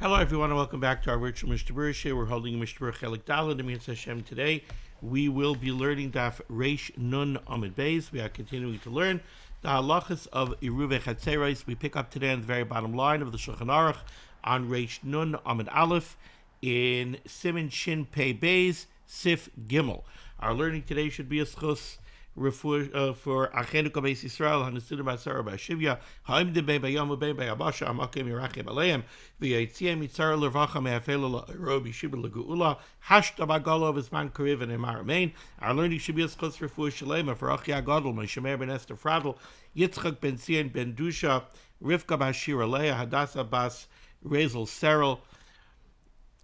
Hello everyone and welcome back to our virtual Mishnah Berurah. We're holding Mishnah Berurah Chelik Daled and Mitzvah Hashem today. We will be learning Daf Reish Nun Amud Beis. We are continuing to learn the halachas of Iruvei Chatzeros. We pick up today on the very bottom line of the Shulchan Aruch on Reish Nun Amud Aleph in Siman Shin Pei Beis Sif Gimel. Our learning today should be a schus for Achenu Beis Yisrael, Hanesidim Basara Bashivya, Haimdim Bei Bayam Bei Bayabasha, Amakim Yerachim Aleim, V'Yitziyah Mitzar Lervacha Me'afela Robi Shibur Leguula, Hashta Bagalo V'Zman Kariv and Emar Amein. Our learning should be a schus for Shalema for Achia Gadol, Meshamer Ben Esther Fradel, Yitzchak Ben Zion Ben Dusha, Rivka Bashir Aleah, Hadassah Bas Rezel Serel,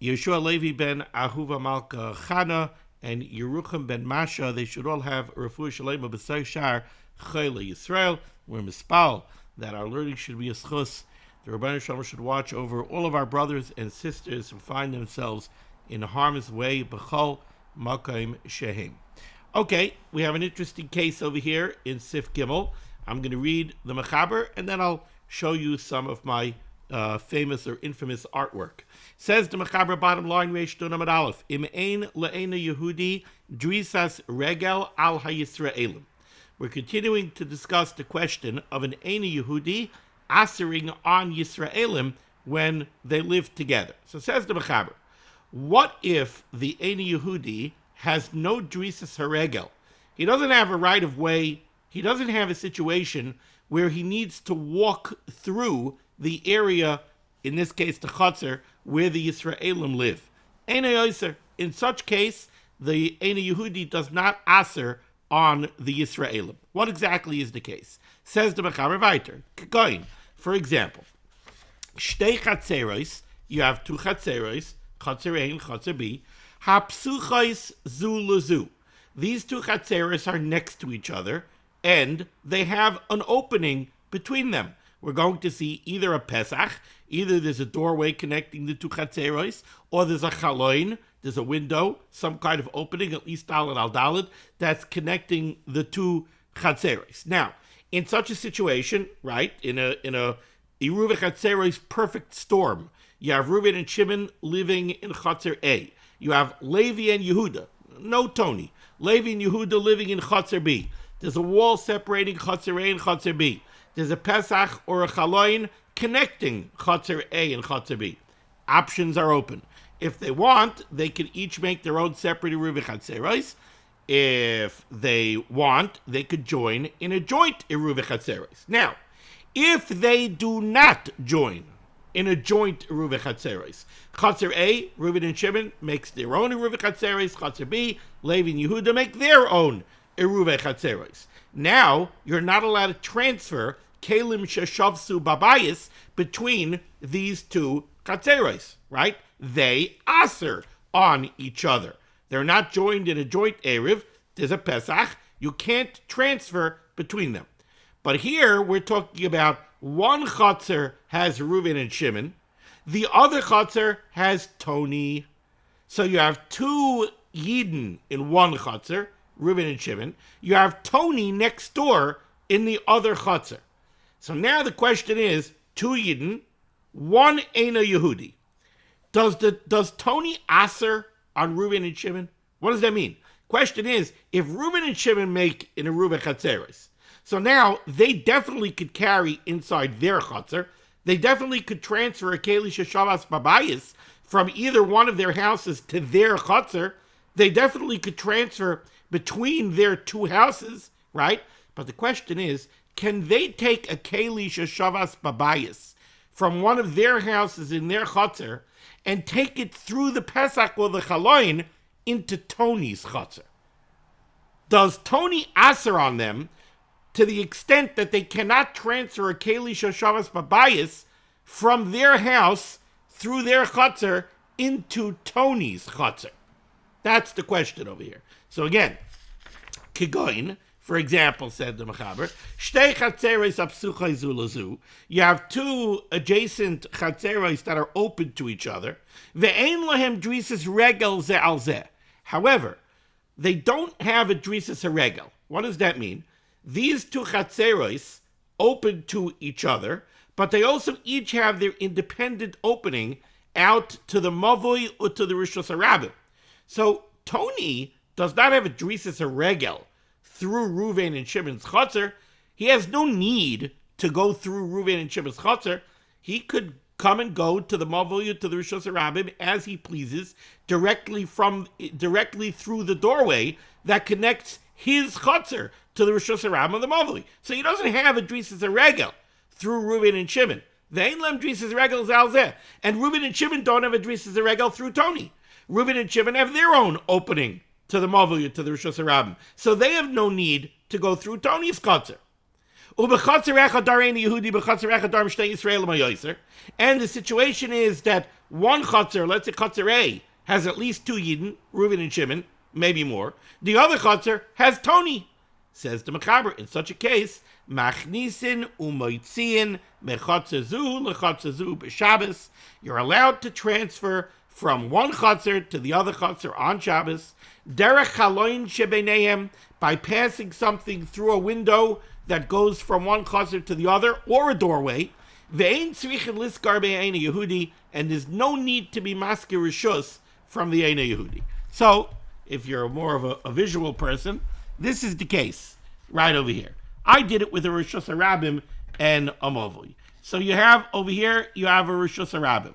Yeshua Levi Ben Ahuva Malka Chana, and Yerucham ben Masha. They should all have Refuah Shalema B'Sai Shar Chayla Yisrael. We're mispal that our learning should be a schus. The Rebbeinu Shalom should watch over all of our brothers and sisters who find themselves in harm's way. B'chol Makom Shehem. Okay, we have an interesting case over here in Sif Gimel. I'm going to read the Mechaber and then I'll show you some of my famous or infamous artwork. Says the Mechaber, bottom line, Reish Nun Amud Aleph, Im ein le'ena Yehudi drisas regel al hayisraelim. We're continuing to discuss the question of an Eina Yehudi asering on Yisraelim when they live together. So says the Mechaber, what if the Eina Yehudi has no drisas haregel? He doesn't have a right of way. He doesn't have a situation where he needs to walk through the area, in this case the Chatzar, where the Yisraelim live. Eina Yoser. In such case, the Eina Yehudi does not aser on the Yisraelim. What exactly is the case? Says the Mechaber weiter. Kegoin. For example, Shtei Chatzeros, you have two Chatzeros, Chatzer A and Chatzer B, Hapsuchos zu lezu. These two Chatzeros are next to each other, and they have an opening between them. We're going to see either a Pesach, either there's a doorway connecting the two Chatzeros, or there's a Chaloin, there's a window, some kind of opening, at least Daled al Daled, that's connecting the two Chatzeros. Now, in such a situation, right, in a Iruvei Chatzeros perfect storm, you have Reuven and Shimon living in Chatzer A. You have Levi and Yehuda, no Tony. Levi and Yehuda living in Chatzer B. There's a wall separating Chatzer A and Chatzer B. There's a Pesach or a Chaloin connecting Chatzer A and Chatzer B. Options are open. If they want, they can each make their own separate Iruvei Chatzeros. If they want, they could join in a joint Iruvei Chatzeros. Now, if they do not join in a joint Iruvei Chatzeros, Chatzer A, Reuven and Shimon, makes their own Iruvei Chatzeros. Chatzer B, Levi and Yehuda make their own Iruvei Chatzeros. Now, you're not allowed to transfer Kelim Sheshavsu Babayis between these two Chatzeros, right? They aser on each other. They're not joined in a joint Erev. There's a Pesach. You can't transfer between them. But here, we're talking about one Chatzer has Reuven and Shimon. The other Chatzer has Tony. So you have two Yidden in one Chatzer, Reuven and Shimon. You have Tony next door in the other Chatzer. So now the question is, two Yidden, one Eina Yehudi. Does Tony aser on Reuven and Shimon? What does that mean? Question is, if Reuven and Shimon make an Iruvei Chatzeros, so now they definitely could carry inside their Chatzer, they definitely could transfer a Keli Sheshavas Babayis from either one of their houses to their Chatzer. They definitely could transfer between their two houses, right? But the question is, can they take a Keli Sheshavas Babayis from one of their houses in their Chatzer and take it through the Pesach or the Chaloin into Tony's Chatzer? Does Tony aser on them to the extent that they cannot transfer a Keli Sheshavas Babayis from their house through their Chatzer into Tony's Chatzer? That's the question over here. So again, Kegoin, for example, said the Mechaber, Shtei Chatzeros apsuchai zu lezu. You have two adjacent Chatzeros that are open to each other. Ve'ein lahem drisas regel ze al ze. However, they don't have a drisas haregel. What does that mean? These two Chatzeros open to each other, but they also each have their independent opening out to the Mavoi or to the Rishus HaRabim. So Tony does not have a Drisas HaRegel through Reuven and Shimon's Chotzer. He has no need to go through Reuven and Shimon's Chotzer. He could come and go to the Mavoi to the Rishus HaRabim as he pleases, directly through the doorway that connects his Chotzer to the Rishus HaRabim of the Mavoi. So he doesn't have a Drisas HaRegel through Reuven and Shimon. They ain't lem Drisas HaRegel Zalzeh. And Reuven and Shimon don't have a Drisas HaRegel through Tony. Reuven and Shimon have their own opening to the Mavoi to the Rishus HaRabim. So they have no need to go through Tony's Chotzer. And the situation is that one Chotzer, let's say Chotzer A, has at least 2 Yidden, Reuven and Shimon, maybe more. The other Chotzer has Tony. Says the Mechaber, in such a case, Machnisin umoitziin mechotzezu lechotzezu b'Shabbos. You're allowed to transfer from one Chotzer to the other Chotzer on Shabbos, derech chaloin shebeinehem, by passing something through a window that goes from one Chotzer to the other, or a doorway. Ve'ein tzrichin liskar be'eina Yehudi, and there's no need to be masker rishus from the Eina Yehudi. So, if you're more of a visual person, this is the case right over here. I did it with a Rishus HaRabim and a Mavoi. So you have over here, you have a Rishus HaRabim.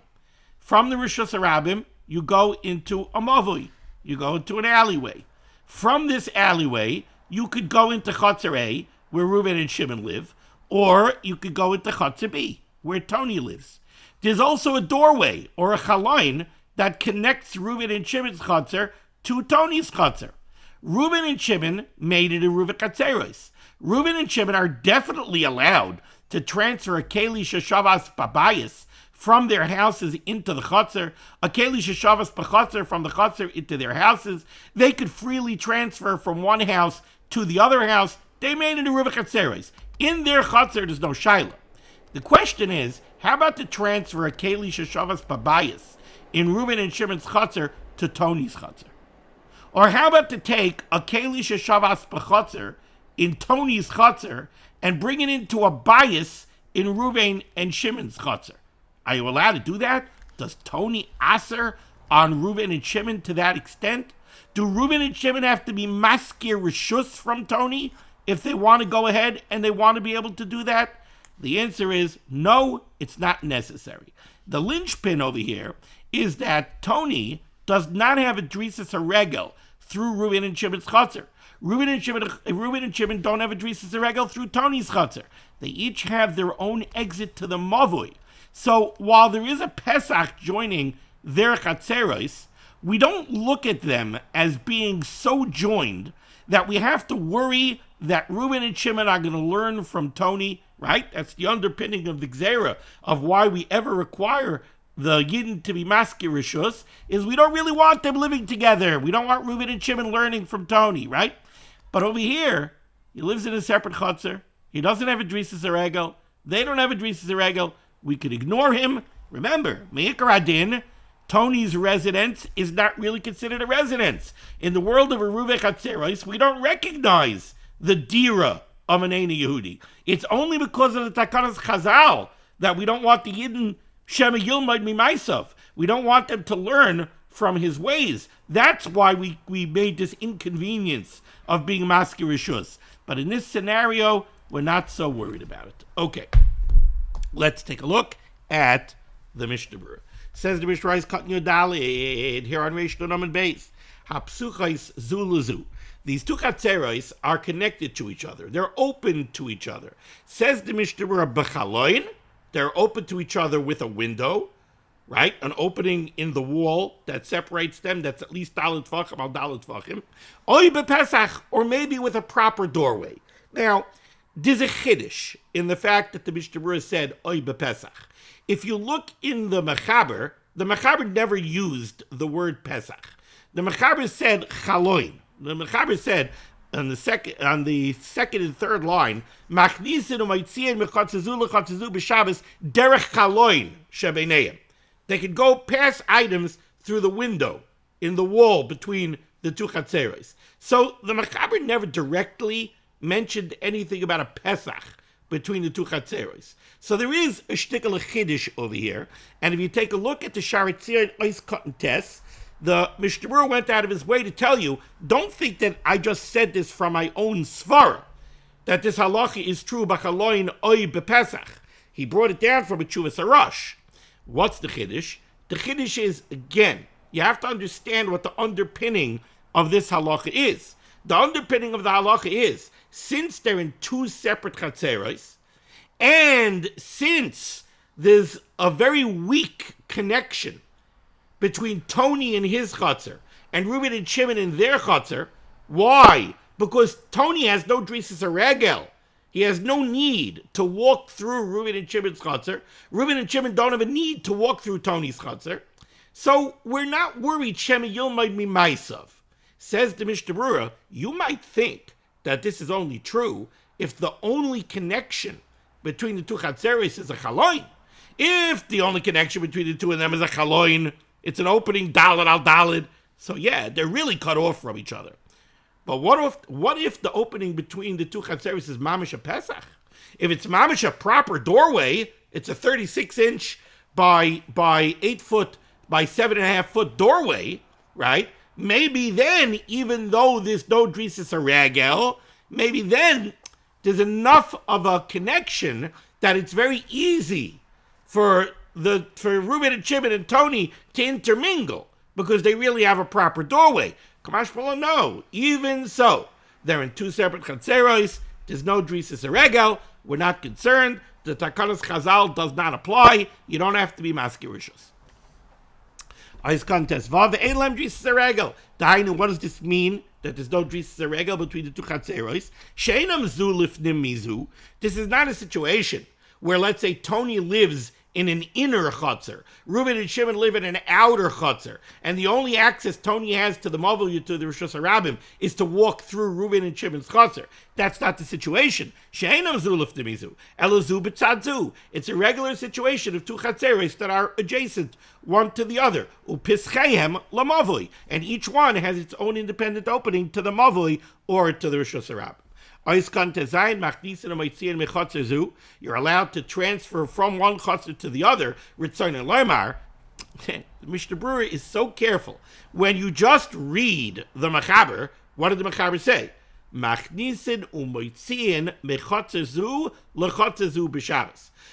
From the Rishus HaRabim, you go into a Mavoi. You go into an alleyway. From this alleyway, you could go into Chotzer A, where Reuven and Shimon live, or you could go into Chotzer B, where Tony lives. There's also a doorway, or a chalain, that connects Reuven and Shimon's Chotzer to Tony's Chotzer. Reuven and Shimon made it a Reuven Katzeros. Reuven and Shimon are definitely allowed to transfer a Keli Sheshavas Babayis from their houses into the Chotzer, a Keli Sheshavas B'Chotzer from the Chotzer into their houses. They could freely transfer from one house to the other house. They made it a Reuven Katzeros. In their Chotzer, there's no Shaila. The question is, how about to transfer a Keli Sheshavas Babayis in Reuven and Shimon's Chotzer to Tony's Chotzer? Or how about to take a Keli Sheshavas B'Chotzer in Tony's Chotzer and bring it into a bias in Reuven and Shimon's Chotzer? Are you allowed to do that? Does Tony aser on Reuven and Shimon to that extent? Do Reuven and Shimon have to be maskir rishus from Tony if they want to go ahead and they want to be able to do that? The answer is no, it's not necessary. The linchpin over here is that Tony does not have a Drisas HaRegel through Reuven and Shimon's Chotzer. Reuven and Shimon don't have a Drisas HaRegel through Tony's Chotzer. They each have their own exit to the Mavoi. So while there is a Pesach joining their Chatzeros, we don't look at them as being so joined that we have to worry that Reuven and Shimon are going to learn from Tony, right? That's the underpinning of the Gzera of why we ever require the Yidden to be maskir rishus, is we don't really want them living together. We don't want Reuven and Shimon learning from Tony, right? But over here, he lives in a separate Chotzer. He doesn't have a Drisas HaRegel. They don't have a Drisas HaRegel. We could ignore him. Remember, Me'ikar Adin, Tony's residence is not really considered a residence. In the world of a Reuven Chatzeros, we don't recognize the dira of an Eina Yehudi. It's only because of the Takanas Chazal that we don't want the Yidden Shema Yilmad Mimaisav. We don't want them to learn from his ways. That's why we made this inconvenience of being maskir rishus. But in this scenario, we're not so worried about it. Okay, let's take a look at the Mishnah Berurah. Says the Mishnah Berurah, cutting your dalid here on Reish Nun and Beis. Hapsuchais zuluzu. These two chatzeros are connected to each other. They're open to each other. Says the Mishnah Berurah, b'chaloin. They're open to each other with a window, right? An opening in the wall that separates them. That's at least dalet tvachim al dalet tvachim. Oy b'pesach, or maybe with a proper doorway. Now, there's a chiddush in the fact that the Mishnah Berurah said oy b'pesach. If you look in the Mechaber never used the word pesach. The Mechaber said chaloin. The Mechaber said on the second and third line, Machnisin u'maitzien mechotzezu lechotzezu b'Shabbos derech chaloin shebeineim. They could go past items through the window in the wall between the two chatzeros. So the Mechaber never directly mentioned anything about a Pesach between the two chatzeros. So there is a shtickle chiddush over here. And if you take a look at the Sharitzir Ice Cotton Test, the Mishnah Berurah went out of his way to tell you, don't think that I just said this from my own svara, that this halacha is true b'chaloin oy b'pesach. He brought it down from a Chuvas Arash. What's the chiddush? The chiddush is, again, you have to understand what the underpinning of this halacha is. The underpinning of the halacha is, since they're in two separate chatzeros, and since there's a very weak connection between Tony and his chatzer and Reuben and Shimon in their chatzer, why? Because Tony has no drisis regel. He has no need to walk through Reuben and Shimon's chatzer. Reuben and Shimon don't have a need to walk through Tony's chatzer. So we're not worried, Shema Yilmaid mi Maisav. Says the Mishnah Berurah, you might think that this is only true if the only connection between the two chatzeros is a chaloin. If the only connection between the two of them is a chaloin, it's an opening daled al daled. So yeah, they're really cut off from each other. But what if the opening between the two chatzeros is mamish a Pesach? If it's mamish a proper doorway, it's a 36-inch by 8 foot by 7.5 foot doorway, right? Maybe then, even though there's no drisis regel, maybe then there's enough of a connection that it's very easy for Reuben and Shimon and Tony to intermingle because they really have a proper doorway. Kamash Polo, no. Even so, they're in two separate chatzeros. There's no drisis regel. We're not concerned. The Takanas Chazal does not apply. You don't have to be maskirishus. Ice contest. Vav elam drisis regel. Dainu, what does this mean? That there's no drisis regel between the two chatzeros. Sheinam zu lifnim mizu. This is not a situation where, let's say, Tony lives in an inner chutzner. Reuben and Shimon live in an outer chutzner. And the only access Tony has to the Mavul, to the Rishus HaRabim, is to walk through Reuben and Shimon's chutzner. That's not the situation. She'enam zu lifnimizu. Elozu b'tzadzu. It's a regular situation of two chatzeros that are adjacent one to the other. Upischehem lamavui. And each one has its own independent opening to the Mavul or to the Rishus HaRabim. You're allowed to transfer from one chutzner to the other. The Mishnah Berurah is so careful. When you just read the Mechaber, what did the Mechaber say?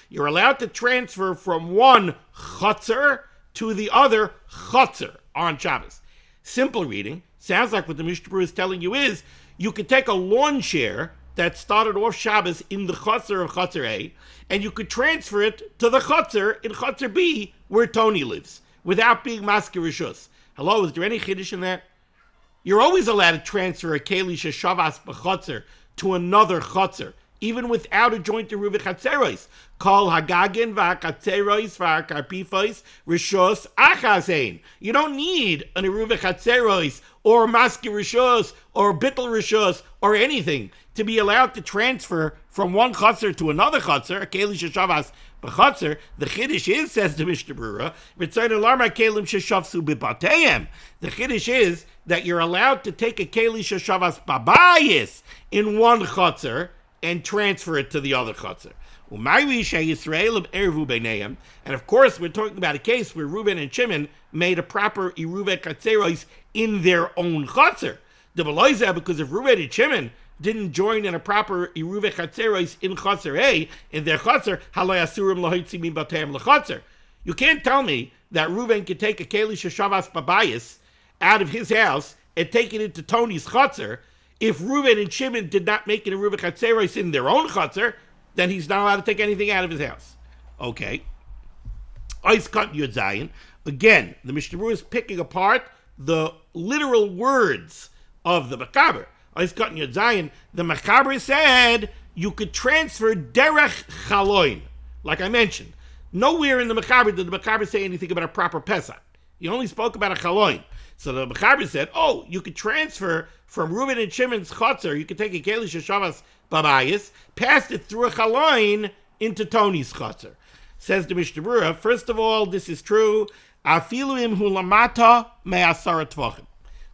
You're allowed to transfer from one chutzner to the other chutzner on Shabbos. Simple reading. Sounds like what the Mishnah Berurah is telling you is, you could take a lawn chair that started off Shabbos in the chutzner of chutzner A, and you could transfer it to the chutzner in chutzner B, where Tony lives, without being masker rishus. Hello, is there any chiddush in that? You're always allowed to transfer a keli sheshavas b'chutzner to another chutzner, even without a joint eruv chatzeros. Kol hagagin v'chatzeros v'karpifos rishus achasein. You don't need an eruv chatzeros or masker rishus or bittel rishus or anything to be allowed to transfer from one chutzner to another chutzner, a keli sheshavas b'chutzner. The chiddush is, says the Mishnah Berurah, v'tzayin alarma kelim sheshavsu b'bateim. The chiddush is that you're allowed to take a keli sheshavas babayis in one chutzner and transfer it to the other chutzner. And of course, we're talking about a case where Reuben and Shimon made a proper eruv chatzeros in their own chutzner. The beloiza, because if Reuben and Shimon didn't join in a proper eruv chatzeros in chutzner A, in their chutzner, halay asurim lahitzi min bateim lechutzner. You can't tell me that Reuben could take a keli sheshavas babayis out of his house and take it into Tony's chutzner. If Reuben and Shimon did not make an eruv chatzeros in their own chutzner, then he's not allowed to take anything out of his house. Okay. Ice cut Yud Zayin. Again, the Mishnah Berurah is picking apart the literal words of the Mechaber. Ice cut Yud Zayin. The Mechaber said you could transfer derech chaloin. Like I mentioned, nowhere in the Mechaber did the Mechaber say anything about a proper Pesach. He only spoke about a chaloin. So the Mechaber said, oh, you could transfer from Reuben and Shimon's chutzner, you could take a keli sheshavas babayis, pass it through a chaloin into Tony's chutzner. Says the Mishnah Berurah, first of all, this is true. Afilu im hulamata me'asara tvachim.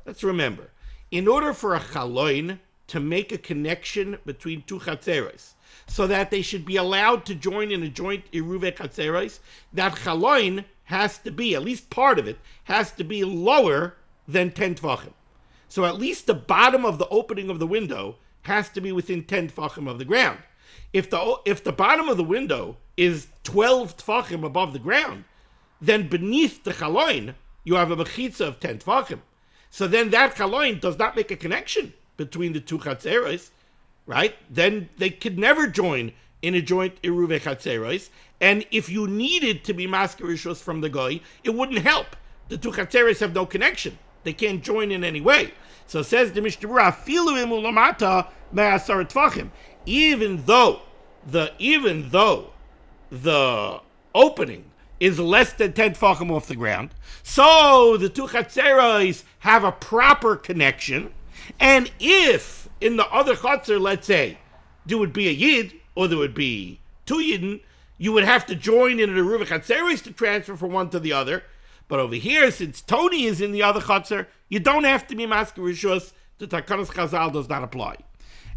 Let's remember, in order for a chaloin to make a connection between two chatzeros, so that they should be allowed to join in a joint Eruve Chatzeros, that chaloin has to be, at least part of it, has to be lower than 10 Tvachim. So at least the bottom of the opening of the window has to be within 10 Tvachim of the ground. If the bottom of the window is 12 Tvachim above the ground, then beneath the chaloin, you have a mechitza of 10 Tvachim. So then that chaloin does not make a connection between the two Chatzeros, right? Then they could never join in a joint Eruve Chatzeros. And if you needed to be maskerishos from the goy, it wouldn't help. The two Chatzeros have no connection. They can't join in any way. So says the Mishnah Berurah, Filu imulamata me'asar tvachim. Even though the opening is less than 10 tvachim off the ground, so the two Chatzeros have a proper connection. And if in the other Chatzer, let's say, there would be a Yid, or there would be two Yidden, you would have to join in an Eruv Chatzeros to transfer from one to the other. But over here, since Tony is in the other Chatzer, you don't have to be Masker Rishus. The Takanas Chazal does not apply.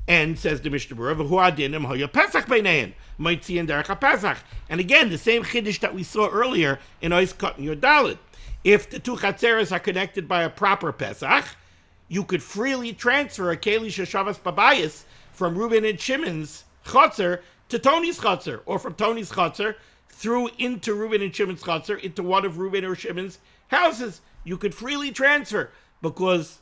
And says the Mishnah Berurah, V'hu adinim hoya Pesach beinein, Moitzi and Derech Pesach. And again, the same Chiddush that we saw earlier in Ois Kot and Yodalid. If the two Chatzeros are connected by a proper Pesach, you could freely transfer a Keli Sheshavas Babayis from Reuben and Shimon's Chatzer to Tony's Chatzer, or from Tony's Chatzer through into Reuben and Shimon's Chatzer, into one of Reuben or Shimon's houses. You could freely transfer, because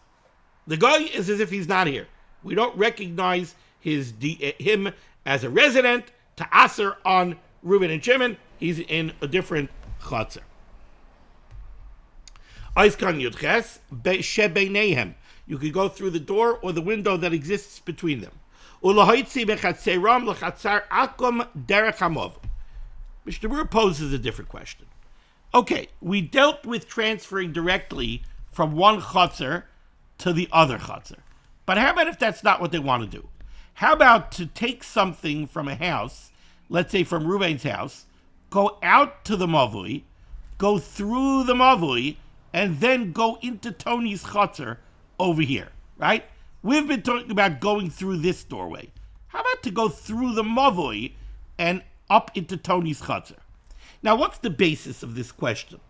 the guy is as if he's not here. We don't recognize him as a resident to Aser on Reuben and Shimon. He's in a different Chatzer. Aiskan Yudches, Shebeinehem. You could go through the door or the window that exists between them. Mishnah Berurah poses a different question. Okay, we dealt with transferring directly from one Chatzer to the other Chatzer. But how about if that's not what they want to do? How about to take something from a house, let's say from Reuven's house, go out to the Mavui, go through the Mavui, and then go into Tony's Chatzer over here, right? We've been talking about going through this doorway. How about to go through the Mavui and up into Tony's Chatzer? Now, what's the basis of this question?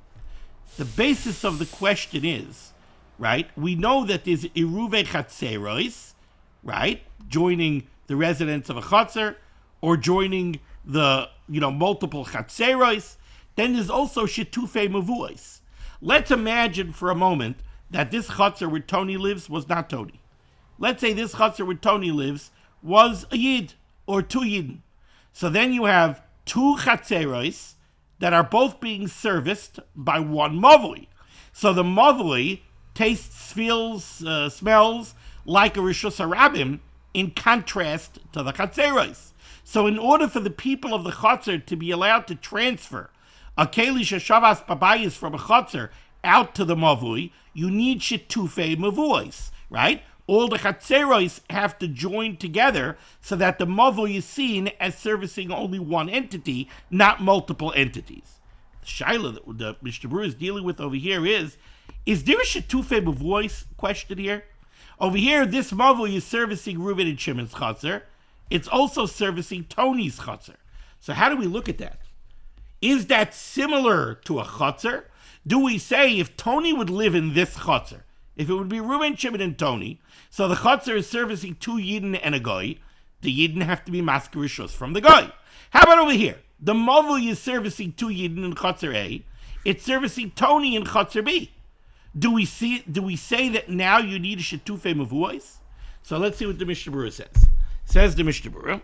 The basis of the question is, right, we know that there's Eruve Chatzeros, right, joining the residents of a Chatzer, or joining the, multiple Chatzeros. Then there's also Shetufe Mavuos. Let's imagine for a moment that this Chatzer where Tony lives was not Tony. Let's say this Chatzer where Tony lives was a Yid, or two Yidden. So then you have two Chatzeros that are both being serviced by one Mavui. So the Mavui tastes, feels, smells like a Rishus HaRabim in contrast to the Chatzeros. So in order for the people of the Chatzer to be allowed to transfer a Keli Sheshavas Babayis from a Chatzer out to the Mavui, you need Shetufe Mavuos, right? All the Chatzeros have to join together so that the Mavui is seen as servicing only one entity, not multiple entities. The Shaila that the Mishnah Berurah is dealing with over here is there a Shetufe Mavuos question here? Over here, this Mavui is servicing Reuben and Shimon's Chatzer. It's also servicing Tony's Chatzer. So how do we look at that? Is that similar to a Chatzer? Do we say if Tony would live in this Chatzer, if it would be Reuben, Shimon, and Tony, so the Chatzer is servicing two Yidden and a Goy, the Yidden have to be maskerishos from the Goy. How about over here? The Mavui is servicing two Yidden in Chatzer A, it's servicing Tony in Chatzer B. Do we say that now you need a Shetufe Mavuos? So let's see what the Mishnah Berurah says. Says the Mishnah Berurah,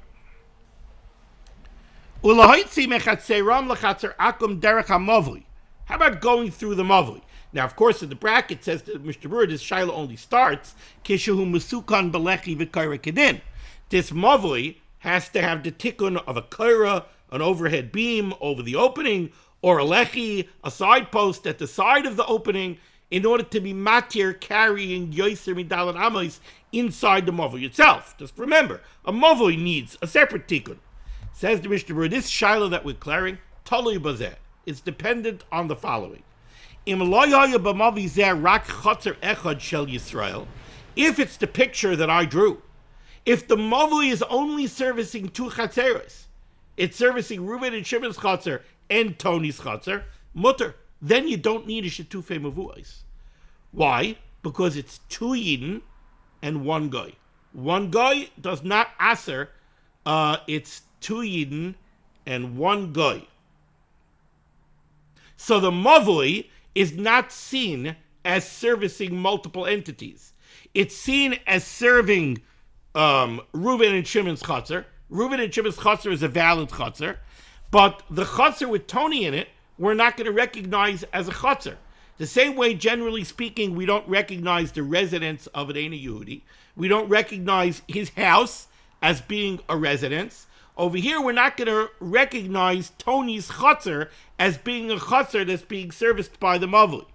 how about going through the Mavui? Now, of course, in the bracket says the Mishnah Berurah, this Shaila only starts Kishahu Musukan Belechi V'Kaira Kedin. This Mavui has to have the tikkun of a kaira, an overhead beam over the opening, or a lechi, a side post at the side of the opening, in order to be matir carrying yoser midalan amos inside the Mavui itself. Just remember, a Mavui needs a separate tikkun. Says the Mishnah Berurah, this Shaila that we're clearing, Talui Bazeh, it's dependent on the following. If it's the picture that I drew, If the mavui is only servicing 2 chatzeros, it's servicing Reuven and Shimon's chatzer and Tony's chatzer, mutter. Then you don't need a shetufei mavuos. Why? Because it's 2 yidden and 1 goy. 1 goy does not aser. It's 2 yidden and 1 goy. So the mavui is not seen as servicing multiple entities. It's seen as serving Reuven and Shimon's chatzer. Reuven and Shimon's chatzer is a valid chatzer, but the chatzer with Tony in it, we're not going to recognize as a chatzer. The same way, generally speaking, we don't recognize the residence of an Eina Yehudi. We don't recognize his house as being a residence. Over here, we're not going to recognize Tony's chatzer as being a chatzer that's being serviced by the mavui.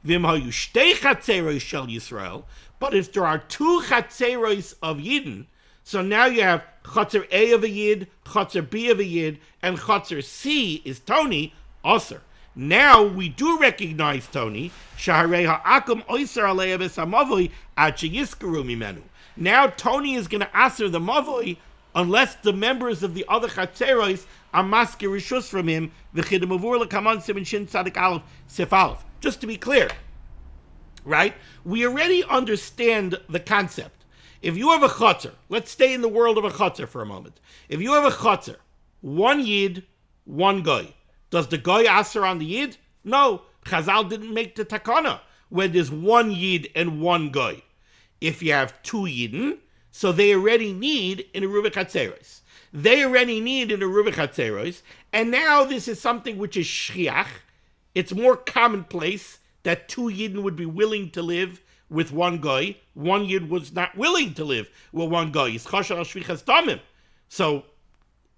Vim hayu shtei chatzeros shel Yisrael. But if there are 2 chatzeros of Yidden, so now you have chatzer A of a Yid, chatzer B of a Yid, and chatzer C is Tony, aser. Now we do recognize Tony. Shaharei ha'akum oiser alei abes ha'mavui ad sheyiskaru mimenu. Now Tony is going to aser the mavui unless the members of the other chatzeros are masker rishus from him. V'chidem avur l'kaman siman shin tzadik aleph sif aleph. Just to be clear, right? We already understand the concept. If you have a chatzer, let's stay in the world of a chatzer for a moment. If you have a chatzer, 1 yid, 1 goy, does the goy aser on the yid? No. Chazal didn't make the takana when there's 1 yid and 1 goy. If you have 2 yidden, so they already need in a Reuven chatzeros. They already need in a Reuven chatzeros, and now this is something which is shchiach. It's more commonplace that 2 yidden would be willing to live with 1 goy. 1 yid was not willing to live with 1 goy. He's choshen al shvichas damim. So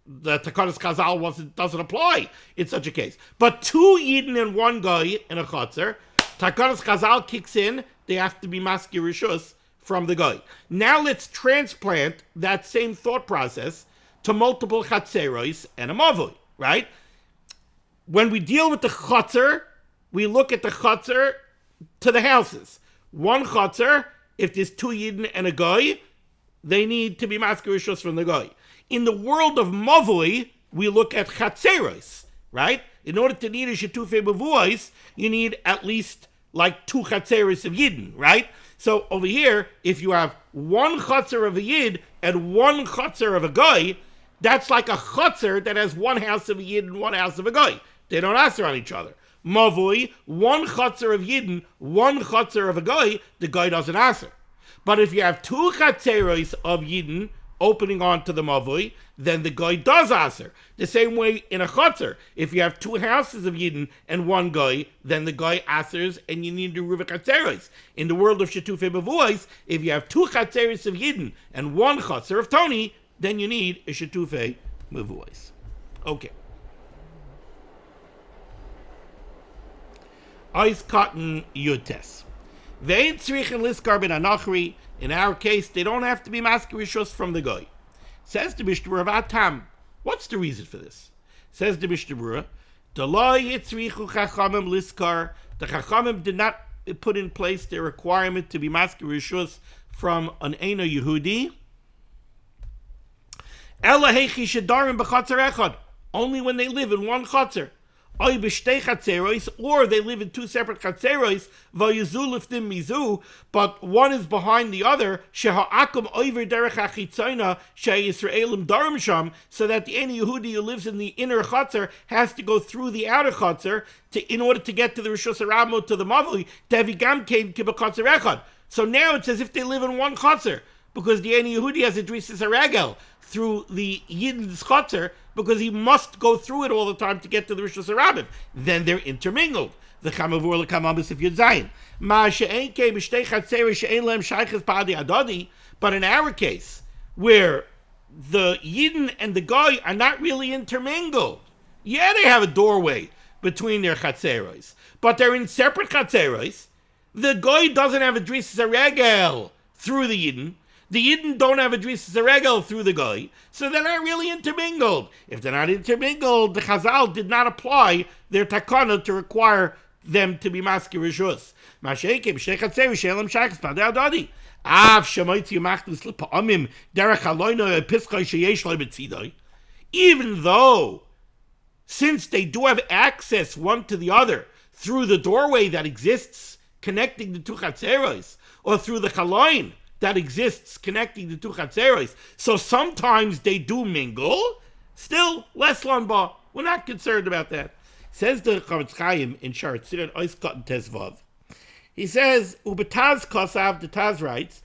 the Takanas Chazal doesn't apply in such a case. But 2 yidden and 1 goy in a chotzer, Takanas Chazal kicks in. They have to be maskir rishus from the goy. Now let's transplant that same thought process to multiple chatzeros and a mavui, right? When we deal with the chotzer, we look at the chotzer to the houses. 1 chotzer, if there's 2 yidden and a goy, they need to be maskir rishus from the goy. In the world of mavui, we look at chatzeros, right? In order to need a shetufei mavuos, you need at least like 2 chatzeros of yidden, right? So over here, if you have 1 chotzer of a yid and 1 chotzer of a goy, that's like a chotzer that has 1 house of a yid and 1 house of a goy. They don't aser on each other. Mavui, 1 chotzer of yidden, 1 chotzer of a goy, the goy doesn't aser. But if you have 2 chatzeros of yidden opening onto the mavui, then the goy does aser. The same way in a chotzer, if you have 2 houses of yidden and 1 goy, then the goy asers and you need to Reuven chatzeros. In the world of shetufei mavuos, if you have 2 chatzeros of yidden and 1 chotzer of Tony, then you need a shetufei mavuos. Okay. Ice cotton yutes. Ve'ein tzrichen liskar ben anachri. In our case, they don't have to be masker rishus from the goy. Says the Mishnah Berurah, Tam. What's the reason for this? Says the Mishnah Berurah, D'lo yitzrichu chachamim liskar. The chachamim did not put in place their requirement to be masker rishus from an Eina Yehudi. Ela heichi shedarim b'chatzer echad. Only when they live in 1 chatzer. Oy b'shtei chatzeros, or they live in 2 separate chatzeros, v'yizu liftim mizu, but one is behind the other, sheha'akum oiver derech ha'chitzayna, she'yisraelim darim sham, so that the Eina Yehudi who lives in the inner chatzer has to go through the outer chatzer in order to get to the Rishus HaRabmo, to the Mavli, Tevi Gam Kein Kibachatzer Echad. So now it's as if they live in 1 chatzer, because the Eina Yehudi has a Drisas HaRegel through the Yidden's chatzer, because he must go through it all the time to get to the Rishus HaRabim. Then they're intermingled. The Chamavur L'Kamabas if Yudzayin. Ma she'ein kei b'shtei chatzeri she'ein lehem shayches ba'adi adadi. But in our case, where the Yidden and the Goy are not really intermingled. Yeah, they have a doorway between their chatzeros, but they're in separate chatzeros. The Goy doesn't have a Drisas HaRegel through the Yidden. The Yidden don't have a Drisas HaRegel through the Goy, so they're not really intermingled. If they're not intermingled, the Chazal did not apply their takana to require them to be masker rishus. Even though, since they do have access one to the other through the doorway that exists connecting the two chatzeros, or through the chaloin that exists connecting the two chatzeros, so sometimes they do mingle, still, less lanba. We're not concerned about that. Says the Chavetz Chaim in Shar Tzir Oiskot and Tezvav. He says, Ubetaz Kosav, the Taz writes,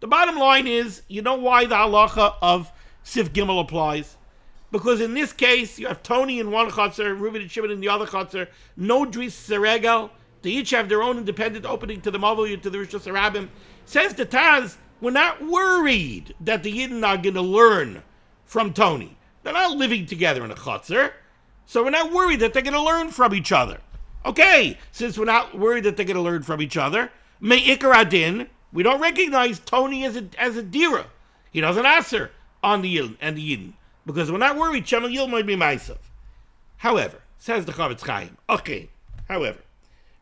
the bottom line is, you know why the halacha of Sif Gimel applies? Because in this case, you have Tony in one chutzner, Reuven and Shimon in the other chutzner, no Dris Zeregel. They each have their own independent opening to the Mavli, to the Rishus Harabim. Says the Taz, we're not worried that the Yidden are going to learn from Tony. They're not living together in a chutzner, so we're not worried that they're going to learn from each other. Okay, since we're not worried that they're going to learn from each other, Me'ikar Adin, we don't recognize Tony as a dira. He doesn't answer on the Yidden and the Yidden, because we're not worried Shemal Yil might be myself. However, says the Chavetz Chaim, okay, however,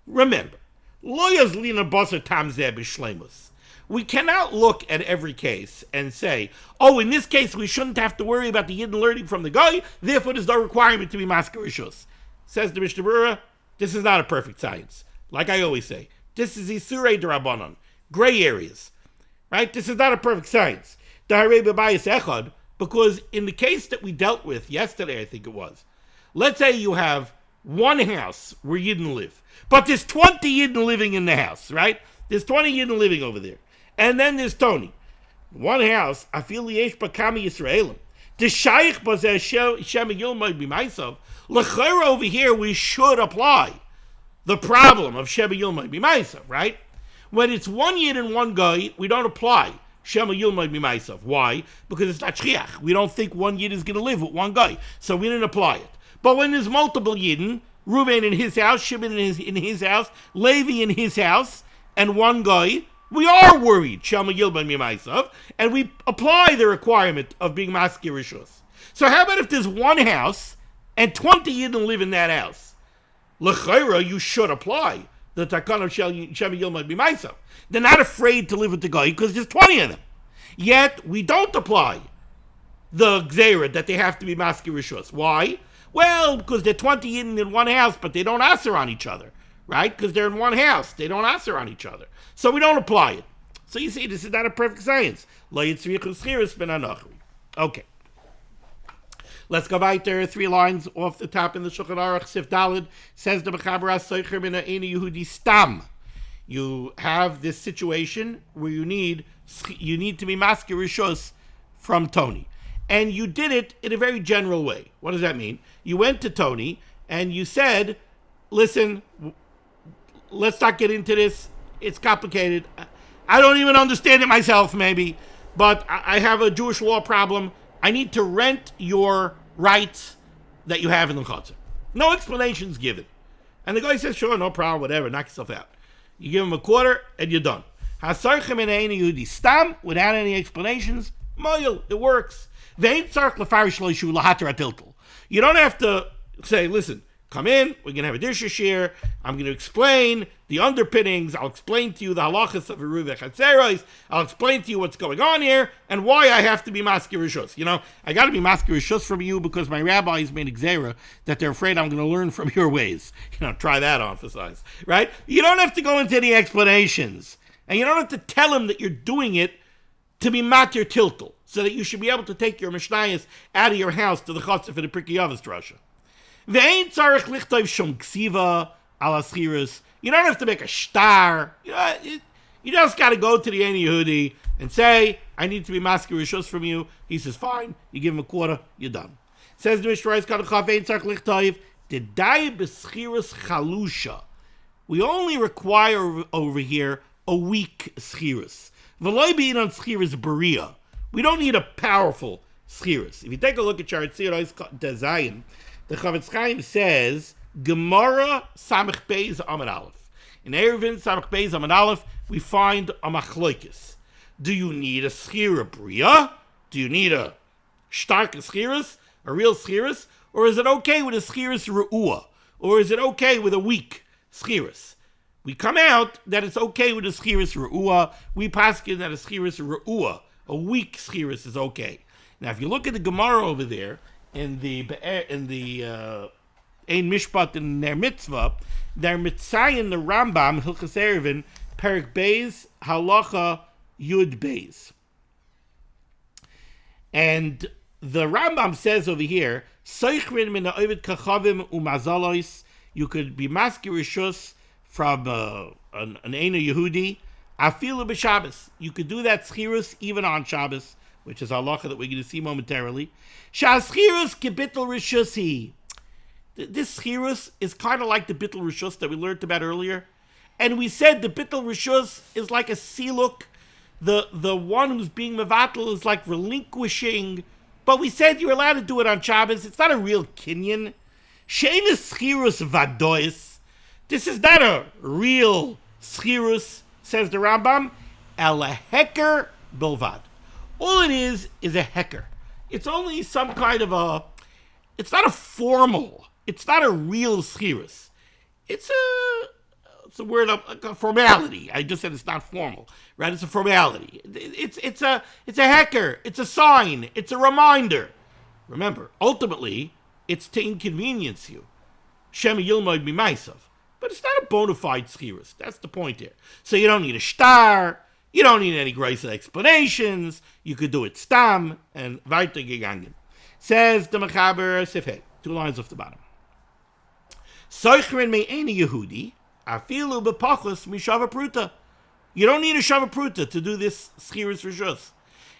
remember, Lo Yazlina Basar Tam Zeh B'Shleimus. We cannot look at every case and say, oh, in this case we shouldn't have to worry about the Yidden learning from the Goy, therefore there's no requirement to be Masker Rishus. Says the Mishnah Berurah, this is not a perfect science. Like I always say, this is Isurei D'Rabbanan, gray areas, right? This is not a perfect science. Because in the case that we dealt with yesterday, I think it was, let's say you have one house where Yidden live, but there's 20 Yidden living in the house, right? There's 20 Yidden living over there. And then there's Tony. One house, I feel Yesh Bakami Yisraelim. The Shaykh Bazeh Shem Yil might be myself. L'chayra over here, we should apply the problem of Shem Yil might be myself, right? When it's one Yid and one guy, we don't apply Shem Yil might be myself. Why? Because it's not Shchiach. We don't think one Yid is going to live with one guy, so we didn't apply it. But when there's multiple Yidden, Reuven in his house, Shimon in his house, Levi in his house, and one guy, we are worried, Shalma Yilban Mimaisov, and we apply the requirement of being Maskir Rishus. So how about if there's one house and 20 Yidden live in that house? L'chayra, you should apply the Takana of Shalma Yilban Mimaisov. They're not afraid to live with the guy because there's 20 of them. Yet we don't apply the Gzeira that they have to be Maskir Rishus. Why? Well, because they're 20 Yidden in one house, but they don't answer on each other. Right? Because they're in one house. They don't answer on each other. So we don't apply it. So you see, this is not a perfect science. Okay. Let's go weiter. 3 lines off the top in the Shulchan Aruch, Sif Daled, says the Mechaber Soicher Min Ha'eni Yehudi Stam. You have this situation where you need to be Maskir Rishus from Tony. And you did it in a very general way. What does that mean? You went to Tony and you said, listen, let's not get into this. It's complicated. I don't even understand it myself, maybe. But I have a Jewish law problem. I need to rent your rights that you have in the chutzner. No explanations given. And the guy says, sure, no problem, whatever, knock yourself out. You give him a quarter, and you're done. Stam, without any explanations, moyel, it works. You don't have to say, listen, come in, we're going to have a Dirshu share, I'm going to explain the underpinnings, I'll explain to you the halachas of Eruv Chatzeros, I'll explain to you what's going on here, and why I have to be Maskir Rishus. You know, I got to be Maskir Rishus from you because my rabbis made a gzeira that they're afraid I'm going to learn from your ways. You know, try that on for size, right? You don't have to go into any explanations, and you don't have to tell him that you're doing it to be matir tiltal, so that you should be able to take your mishnayos out of your house to the chutzner for the Pirkei Avos drasha. You don't have to make a star. You just got to go to the Ein Yehudi and say, I need to be Maskir Rishus from you. He says, fine. You give him a quarter, you're done. Says the Mishnah Berurah, we only require over here a weak schirus. We don't need a powerful schirus. If you take a look at Sharatzir Dezayin, the Chavetz Chaim says, Gemara Samech Beis Amud Aleph. In Eruvin Samech Beis Amud Aleph, we find a machloikis. Do you need a schira bria? Do you need a stark schirus, a real schirus? Or is it okay with a schirus re'ua? Or is it okay with a weak schirus? We come out that it's okay with a schiris re'ua. We paskin that a schiris re'ua, a weak schiris, is okay. Now, if you look at the Gemara over there in the Ein Mishpat in their mitzvah, they're mitzayin the Rambam Hilchas Eruvin Perik Beis Halacha Yud Beis, and the Rambam says over here, Seichrin min ha'ovid kachavim u'mazalois. You could be maskir rishus from an Eina Yehudi, afilu b'Shabbos. You could do that schirus even on Shabbos, which is halacha that we're going to see momentarily. Shas schirus kebittel rishusi. This schirus is kind of like the bittel rishus that we learned about earlier, and we said the bittel rishus is like a siluk. The one who's being mevatel is like relinquishing. But we said you're allowed to do it on Shabbos. It's not a real kinyan. She'enis schirus vadois. This is not a real schirus, says the Rambam. El heker bilvad. All it is a heker. It's only some kind of it's not a formal, it's not a real schirus. It's a word of like a formality. I just said it's not formal, right? It's a formality. It's a hecker. It's a sign. It's a reminder. Remember, ultimately, it's to inconvenience you. Shema Yilmoid Mimaisav. But it's not a bona fide schirus. That's the point here. So you don't need a star. You don't need any grace explanations. You could do it stam and weiter gegangen. Says the Mechaber Sifhei. 2 lines off the bottom. Soichrin me'eni Yehudi. Afilu b'pachos mishava pruta. You don't need a shava pruta to do this schirus rishus.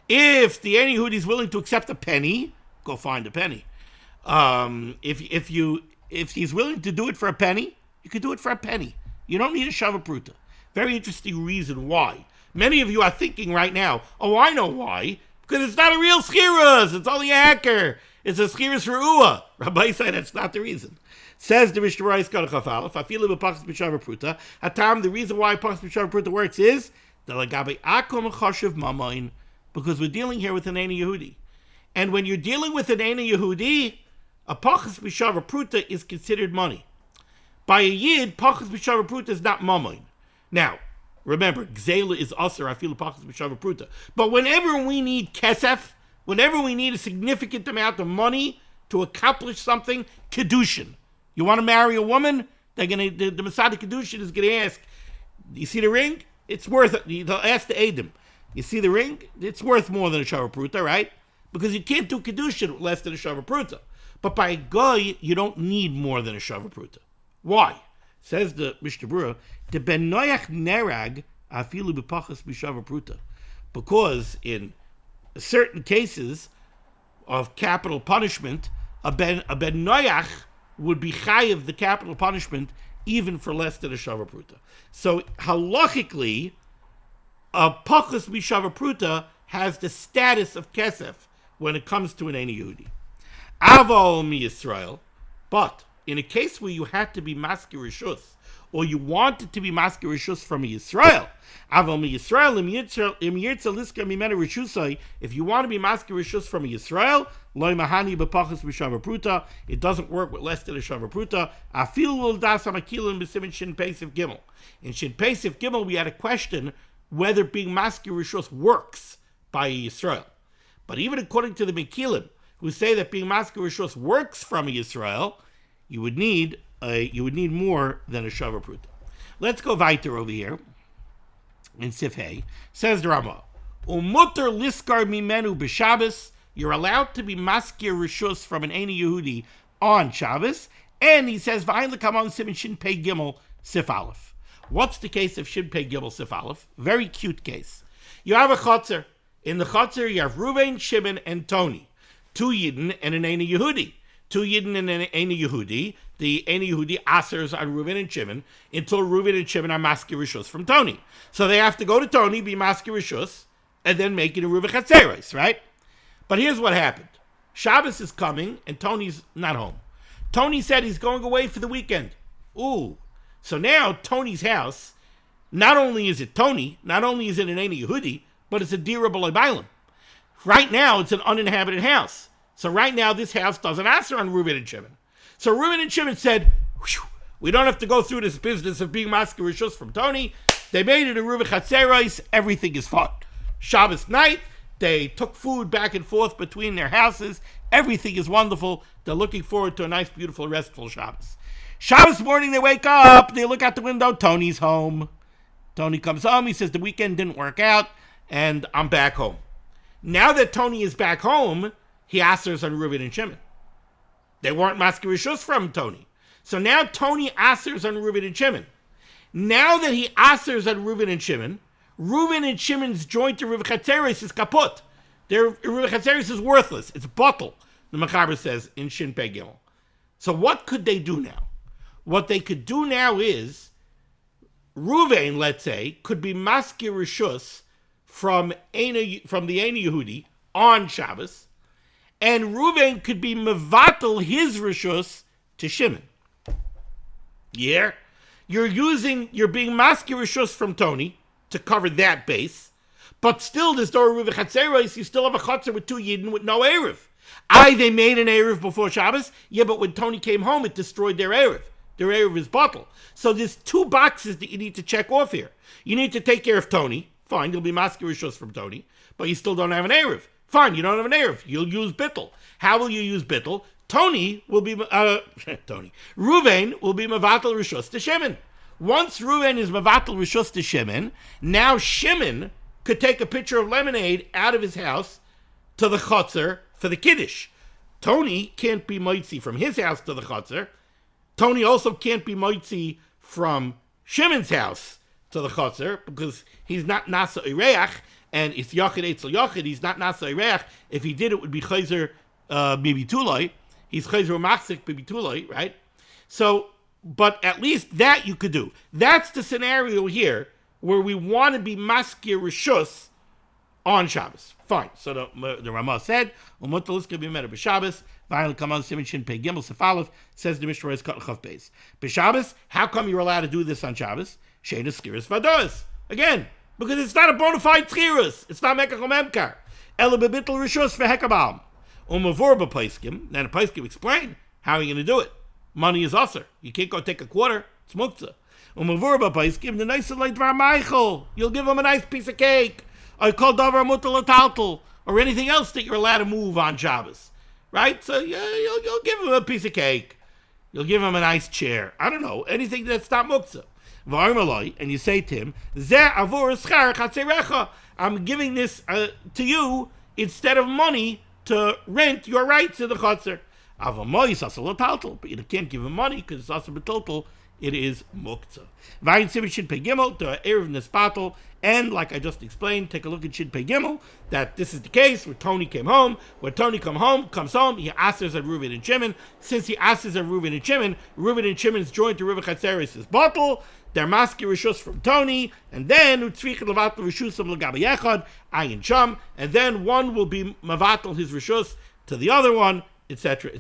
If the Eini Yehudi is willing to accept a penny, go find a penny. If he's willing to do it for a penny, you could do it for a penny. You don't need a shava pruta. Very interesting reason why. Many of you are thinking right now, oh, I know why. Because it's not a real schirus. It's only a hacker. It's a schirus re'ua. Rabbi said that's not the reason. Says the Mishnah Berurah, Afilu b'pachas b'shava pruta. Hatam, the reason why pachas b'shava pruta works is because we're dealing here with an Eina Yehudi. And when you're dealing with an Eina Yehudi, a pachas b'shava pruta is considered money. By a yid, pachas b'shava pruta is not mamoin. Now, remember, gzela is aser afilu pachas b'shava pruta. But whenever we need kesef, whenever we need a significant amount of money to accomplish something, kedushin. You want to marry a woman? The Masada Kedushin is going to ask, you see the ring? It's worth it. They'll ask the Edom. You see the ring? It's worth more than a Shava Pruta, right? Because you can't do Kedushin with less than a Shava Pruta. But by a guy, you don't need more than a Shava Pruta. Why? Says the Mishnah Berurah, the Ben Noach Nerag afilu b'pachas b'Shava Pruta. Because in certain cases of capital punishment, a Ben Noach would be chayiv the capital punishment even for less than a shava pruta. So halachically, a pachas b'shava pruta has the status of kesef when it comes to an Eina Yehudi. Aval mi Yisrael, but in a case where you had to be maskir rishus, or you wanted to be maskir rishus from a Yisrael, aval mi Yisrael im yirtza liska mimena rishusai, if you want to be maskir rishus from a Yisrael, loy mahani b'pachas b'shava pruta, it doesn't work with less than a shava pruta. Afil das hamakilim b'simin shin pesif gimel. In shin pesif gimel, we had a question whether being maskir rishus works by a Yisrael. But even according to the Mekilim, who say that being maskir rishus works from a Yisrael, you would need more than a shava pruta. Let's go weiter over here. In Sifhei, says the Rama, Umutter liskar mimenu b'Shabbos. You're allowed to be maskir rishus from an Eina Yehudi on Shabbos, and he says v'ayin l'kamon simin shin pei gimel sif aleph. What's the case of shin pei gimel sif aleph? Very cute case. You have a chotzer. In the chotzer, you have Ruvain, Shimon, and Tony, 2 Yidden and an Eina Yehudi. 2 Yidden and an Eina Yehudi. The Eina Yehudi asers on Ruvain and Shimon until Ruvain and Shimon are maskir rishus from Tony. So they have to go to Tony, be maskir rishus, and then make it a Ruvain chatzeros, right? But here's what happened. Shabbos is coming, and Tony's not home. Tony said he's going away for the weekend. Ooh. So now Tony's house, not only is it Tony, not only is it an Eina Yehudi, but it's a dira b'loy bailim. Right now, it's an uninhabited house. So right now, this house doesn't answer on Reuben and Shimon. So Reuben and Shimon said, We don't have to go through this business of being masker rishus from Tony. They made it a Ruva Chatzeros. Everything is fine. Shabbos night, they took food back and forth between their houses. Everything is wonderful. They're looking forward to a nice, beautiful, restful Shabbos. Shabbos morning, they wake up. They look out the window. Tony's home. Tony comes home. He says, the weekend didn't work out, and I'm back home. Now that Tony is back home, he asers on Reuven and Shimon. They weren't masker rishus from Tony. So now Tony asers on Reuven and Shimon. Now that he asers on Reuven and Shimon's joint to Reuven Chatzeros is kaput. Their Reuven Chatzeros is worthless. It's bottle, the Mechaber says in Shin Pei Gimel. So what could they do now? What they could do now is, Reuven, let's say, could be masker rishus from the Eina Yehudi on Shabbos, and Reuven could be mevatel his rishus to Shimon. Yeah? You're being masker rishus from Tony to cover that base, but still, there's no Reuven Chatzeros, you still have a Chatzer with 2 Yidden with no Erev. They made an Erev before Shabbos, yeah, but when Tony came home, it destroyed their Erev. Their Erev is bottle. So there's 2 boxes that you need to check off here. You need to take care of Tony. Fine, you'll be masker rishus from Tony, but you still don't have an Erev. Fine, you don't have an Erev. You'll use Bittel. How will you use Bittel? Reuven will be mevatel rishus to Shimon. Once Reuven is mevatel rishus to Shimon, now Shimon could take a pitcher of lemonade out of his house to the chotzer for the kiddush. Tony can't be moitzi from his house to the chotzer. Tony also can't be moitzi from Shimon's house to the chotzer because he's not nasa ireach, and it's yachid etzel yachid. He's not nasa ireach. If he did, it would be chayzer bibitulai. He's chayzer machzik bibitulai, right? So, but at least that you could do. That's the scenario here where we want to be masker rishus on Shabbos. Fine. So the Ramah said, "Umutalus could be met b'Shabbos." Finally, come on, Siman Shin Pei Gimel Sefalef says the Mishnah Berurah Kat Chav Beis. B'Shabbos, how come you're allowed to do this on Shabbos? Sheina skiras vados. Again, because it's not a bona fide skiras. It's not mekach memkar. Ela bebittel rishus v'hekabam. Umavor b'paiskim. Then the paiskim explain how are you going to do it. Money is usher. You can't go take a quarter. It's muktzah. Umavor b'paiskim. The nice like dvar Michael. You'll give him a nice piece of cake. Or call davar mutal ataltal. Or anything else that you're allowed to move on Shabbos. Right? So you'll give him a piece of cake. You'll give him a nice chair. I don't know. Anything that's not muktzah. And you say to him, I'm giving this to you instead of money to rent your rights to the chotzer. But you can't give him money because it's also betotal. It is muktzah. And like I just explained, take a look at Shin Pei Gimel, that this is the case where Tony came home. When Tony comes home, he asks on Reuven and Shimon. Since he asks on Reuven and Shimon's joint to Reuven Chatzeros' bottle. They're masker rishus from Tony, and then utzrich levatel rishusam l'gabe yechad ayin sham, and then one will be mevatel his rishus to the other one, etc.,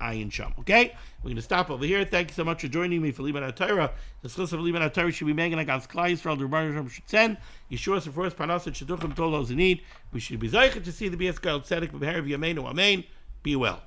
ayin sham. Okay, we're going to stop over here. Thank you so much for joining me for limud HaTorah. The schus of limud HaTorah should be megan against Klal Yisrael. The Rebbeinu Shalom should send Yeshua for first panas and shidduchim to all those in need. We should be zeicher to see the BS Gal Tzedek b'Be'er V'Yameinu Amen. Be well.